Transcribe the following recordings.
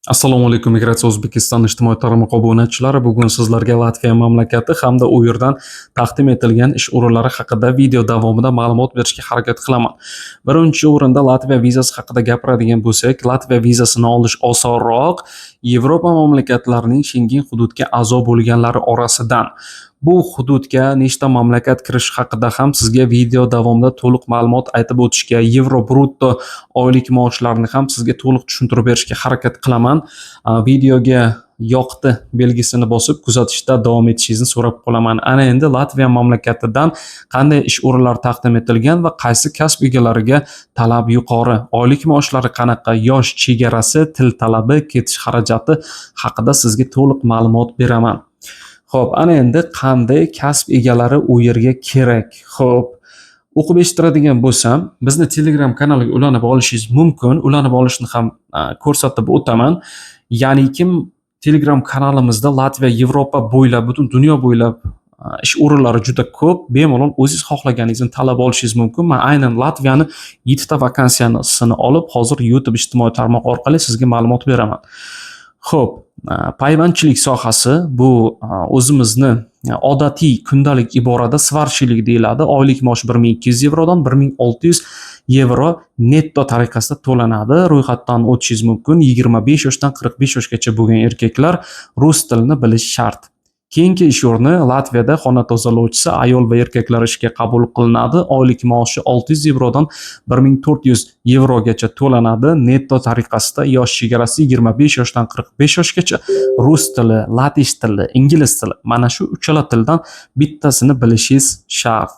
Assalomu alaykum, Migratsiya O'zbekiston ijtimoiy tarmoq obunachilari. Bugun sizlarga Latviya mamlakati hamda u yerdan taqdim etilgan ish o'rinlari haqida video davomida ma'lumot berishga harakat qilaman. Birinchi o'rinda Latviya vizasi haqida gapiradigan bo'lsak, Latviya vizasini olish osonroq Yevropa mamlakatlarining Schengen hududga a'zo bo'lganlari orasidan. Bu hududga nechta mamlakat kirishi haqida ham sizga video davomida to'liq ma'lumot aytib o'tishga, yevro brutto oylik maoshlarni ham sizga to'liq tushuntirib berishga harakat qilaman. Videoga yoqdi belgisini bosib kuzatishda davom etishingizni so'rab qolaman. Ana endi Latviya mamlakatidan qanday ish o'rinlari taqdim etilgan va qaysi kasb egalariga talab yuqori, oylik maoshlari qanaqa, yosh chegarasi, til talabi, ketish xarajati haqida sizga to'liq ma'lumot beraman. Xo'p, ana endi qanday kasb egalari u yerga kerak? Xo'p, o'qib eshittiradigan bo'lsam, bizni Telegram kanaliga ulanib olishingiz mumkin. Ulanib olishni ham ko'rsatib o'taman. Ya'ni kim Telegram kanalimizda Latviya, Yevropa bo'ylab, butun dunyo bo'ylab ish o'rinlari juda ko'p. Bemalol o'zingiz xohlaganingizni tanlab olishingiz mumkin. Men aynan Latviyani 7 ta vakansiyasini olib, hozir YouTube ijtimoiy tarmoq orqali sizga ma'lumot beraman. Xo'p, payvandchilik sohasi bu o'zimizni odatiy kundalik iborada svarshilik deyiladi. Oylik maosh 1200 yevrodan 1600 yevro netto tariqasida to'lanadi. Ro'yxatdan o'tishingiz mumkin. 25 yoshdan 45 yoshgacha bo'lgan erkaklar rus tilini bilish shart. Keyingi ish o'rni Latviyada xona tozalovchisi ayol va erkaklar ishga qabul qilinadi. Oylik maoshi 600 yevrodan 1400 yevrogacha to'lanadi. Netto tariqasida yosh chegarasi 25 yoshdan 45 yoshgacha rus tili, latish tili, ingliz tili. Mana shu uchala tildan bittasini bilishingiz shart.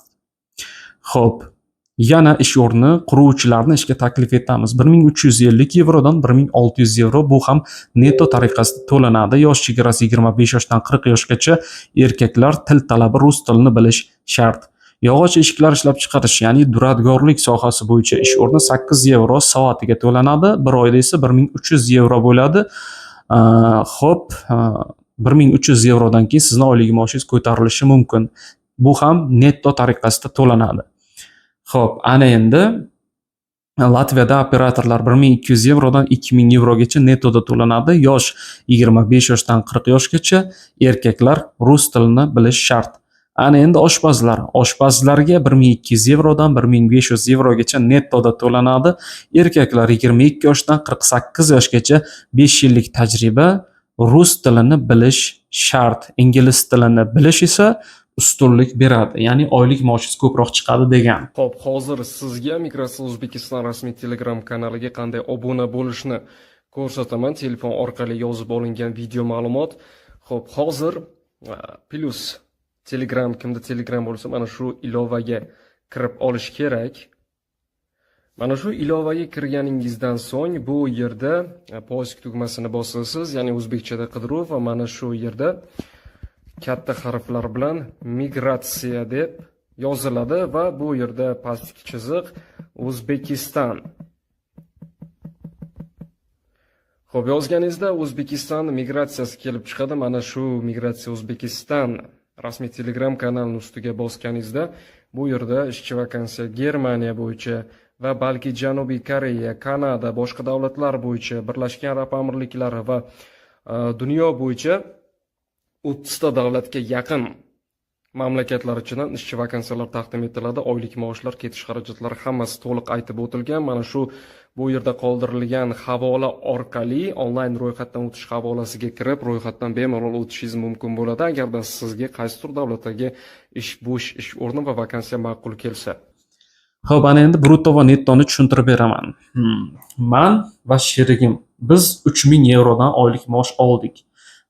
Xo'p, yana ish o'rni quruvchilarni ishga taklif etamiz. 1350 yevrodan 1600 yevro bu ham netto tariqasida to'lanadi. Yosh chegarasi 25 yoshdan 40 yoshgacha erkaklar til talabi rus tilini bilish shart. Yog'och eshiklar ishlab chiqarish, ya'ni duradgorlik sohasi bo'yicha ish o'rni 8 yevro soatiga to'lanadi. Bir oyda esa 1300 yevro bo'ladi. Xo'p, 1300 yevrodan keyin sizning oylik maoshingiz ko'tarilishi mumkin. Bu ham netto tariqasida to'lanadi. Xo'p, ana endi Latviyada operatorlar 1200 yevrodan 2000 yevrogacha nettoda to'lanadi. Yosh 25 yoshdan 40 yoshgacha erkaklar rus tilini bilish shart. Ana endi oshpazlarga 1200 yevrodan 1500 yevrogacha nettoda to'lanadi. Erkaklar 22 yoshdan 48 yoshgacha 5 yillik tajriba, rus tilini bilish shart. Ingliz tilini bilish esa ustunlik beradi. Ya'ni oylik maoshingiz ko'proq chiqadi degan. Xo'p, hozir sizga Migratsiya O'zbekiston rasmiy Telegram kanaliga qanday obuna bo'lishni ko'rsataman. Telefon orqali yozib olingan video ma'lumot. Xo'p, hozir plus Telegram, kimda Telegram bo'lsa, mana shu ilovaga kirib olish kerak. Mana shu ilovaga kirganingizdan so'ng bu yerda poisk tugmasini bosasiz, ya'ni o'zbekchada qidiruv va mana shu yerda katta harflar bilan migratsiya deb yoziladi va bu yerda pastki chiziq O'zbekiston. Xo'p, yozganingizda O'zbekiston migratsiyasi kelib chiqadi. Mana shu Migratsiya O'zbekiston rasmiy Telegram kanalining ustiga bosganingizda bu yerda ishchi vakansiya Germaniya bo'yicha va balki Janubiy Koreya, Kanada, boshqa davlatlar bo'yicha, Birlashgan Arab Amirliklari va dunyo bo'yicha 30 ta davlatga yaqin mamlakatlar ichidan ishchi vakansiyalar taqdim etiladi. Oylik maoshlar, ketish xarajatlari hammasi to'liq aytib o'tilgan. Mana shu bu yerda qoldirilgan havola orqali onlayn ro'yxatdan o'tish havolasiga kirib, ro'yxatdan bemalol o'tishingiz mumkin bo'ladi, agarda sizga qaysi tur davlatdagi bo'sh ish o'rni va vakansiya ma'qul kelsa. Xo'p, ana endi brutto va nettoni tushuntirib beraman. Men va sherigim biz 3000 yevrodan oylik maosh oldik.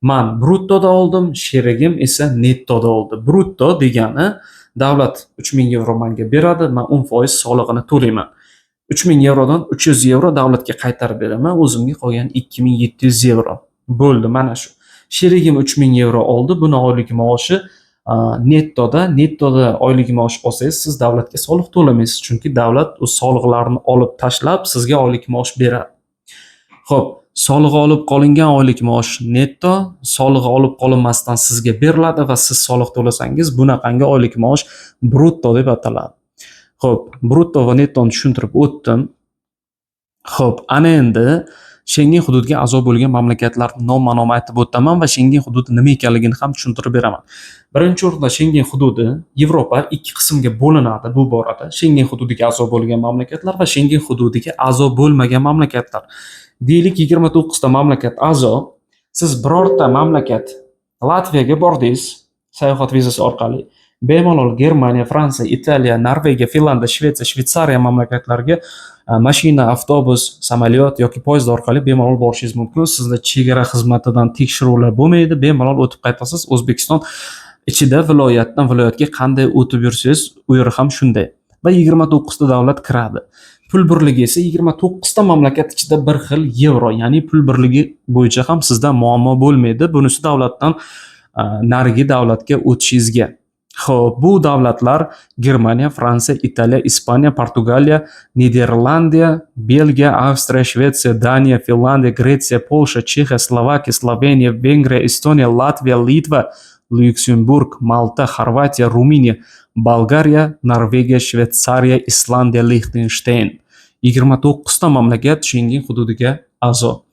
Men bruttoda oldim, sherigim esa nettoda oldi. Brutto degani davlat 3000 yevro menga beradi, men 10% solig'ini to'layman. 3000 yevrodan 300 yevro davlatga qaytarib beraman, o'zimga qolgan 2700 yevro. Bo'ldi, mana shu. Sherigim 3000 yevro oldi, buni oylik maoshi nettoda oylik maosh olsangiz siz davlatga soliq to'lamaysiz, chunki davlat o'z soliqlarini olib tashlab sizga oylik maosh beradi. Xo'p, solig'i olib qolingan oylik maosh netto, solig'i olib qolinmasdan sizga beriladi va siz soliq to'lasangiz bunaqangi oylik maosh brutto deb ataladi. Xo'p, brutto va nettoni tushuntirib o'tdim. Xo'p, ana endi Schengen hududiga a'zo bo'lgan mamlakatlarning nomma-nom aytib o'taman va Schengen hududi nima ekanligini ham tushuntirib beraman. Birinchi o'rinda Schengen hududi Yevropa ikki qismga bo'linadi bu borada. Schengen hududiga a'zo bo'lgan mamlakatlar va Schengen hududiga a'zo bo'lmagan mamlakatlar. Deylik 29 ta mamlakat a'zo. Siz birorta mamlakat Latviyaga bordingiz sayohat vizasi orqali. Bemalol Germaniya, Fransiya, Italiya, Norvegiya, Finlandiya, Shvetsiya, Shvetsariya mamlakatlariga mashina, avtobus, samolyot yoki poyezd orqali bemalol borishingiz mumkin. Sizda chegara xizmatidan tekshiruvlar bo'lmaydi, bemalol o'tib qaytasiz. O'zbekiston ichida viloyatdan viloyatga qanday o'tib yursangiz, u yer ham shunday. Va 29 ta davlat kiradi. Pul birligi esa 29 ta mamlakat ichida bir xil yevro, ya'ni pul birligi bo'yicha ham sizda muammo bo'lmaydi. Bunisi davlatdan narigi davlatga o'tishingizga. Xo'p, bu davlatlar Germaniya, Fransiya, Italiya, Ispaniya, Portugaliya, Niderlandiya, Belgiya, Avstriya, Shvetsiya, Daniya, Finlandiya, Gretsiya, Polsha, Chexiya, Slovakiya, Sloveniya, Vengriya, Estoniya, Latviya, Litva, Lyuksemburg, Malta, Xorvatiya, Ruminiya, Bolgariya, Norvegiya, Shvetsariya, Islandiya, Liechtenstein. 29 ta mamlakat Schengen hududiga a'zo.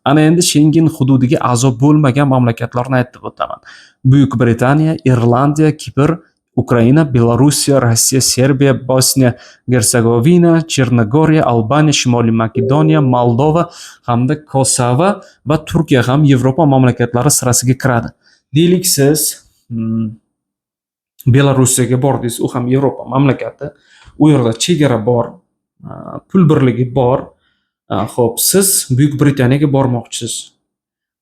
Ana endi Schengen hududiga a'zo bo'lmagan mamlakatlarni aytib o'taman. Buyuk Britaniya, Irlandiya, Kipr, Ukraina, Belorussiya, Rossiya, Serbiya, Bosniya, Gersegovina, Chernogoriya, Albaniya, Shimoliy Makedoniya, Moldova hamda Kosovo va Turkiya ham Yevropa mamlakatlari sirasiga kiradi. Deylik siz Belorussiyaga bordingiz, u ham Yevropa mamlakati. U yerda chegara bor, pul birligi bor. Xo'p, siz Buyuk Britaniyaga bormoqchisiz.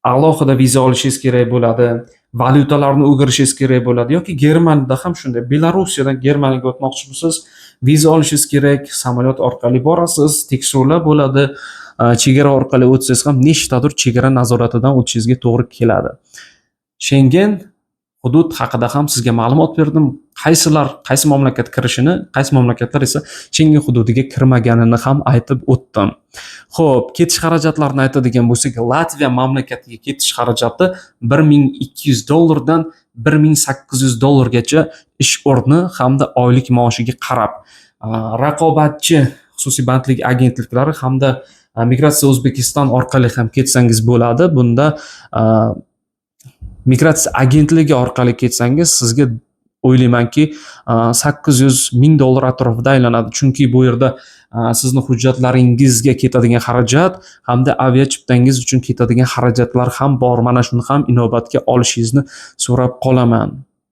Alohida viza olishingiz kerak bo'ladi, valyutalarni o'girishingiz kerak bo'ladi yoki Germaniyada ham shunday. Belorussiyadan Germaniyaga o'tmoqchi bo'lsangiz, viza olishingiz kerak, samolyot orqali borasiz, tekshiruvlar bo'ladi. Chegara orqali o'tsangiz ham nechtadir chegara nazoratidan o'tishingizga to'g'ri keladi. Schengen hudud haqida ham sizga ma'lumot berdim. Qaysi mamlakat kirishini, qaysi mamlakatlar esa Schengen hududiga kirmaganini ham aytib o'tdim. Xo'p, ketish xarajatlarini aytadigan bo'lsak, Latviya mamlakatiga ketish xarajati $1200 dan $1800 ish o'rni hamda oylik maoshiga qarab. Raqobatchi xususiy bandlik agentliklari hamda Migratsiya O'zbekiston orqali ham ketsangiz bo'ladi. Bunda Migratsiya agentligi orqali ketsangiz sizga o'ylaymanki $800,000 atrofida aylanadi. Chunki bu yerda sizni hujjatlaringizga ketadigan xarajat hamda aviachiptangiz uchun ketadigan xarajatlar ham bor. Mana shuni ham inobatga olishingizni so'rab qolaman.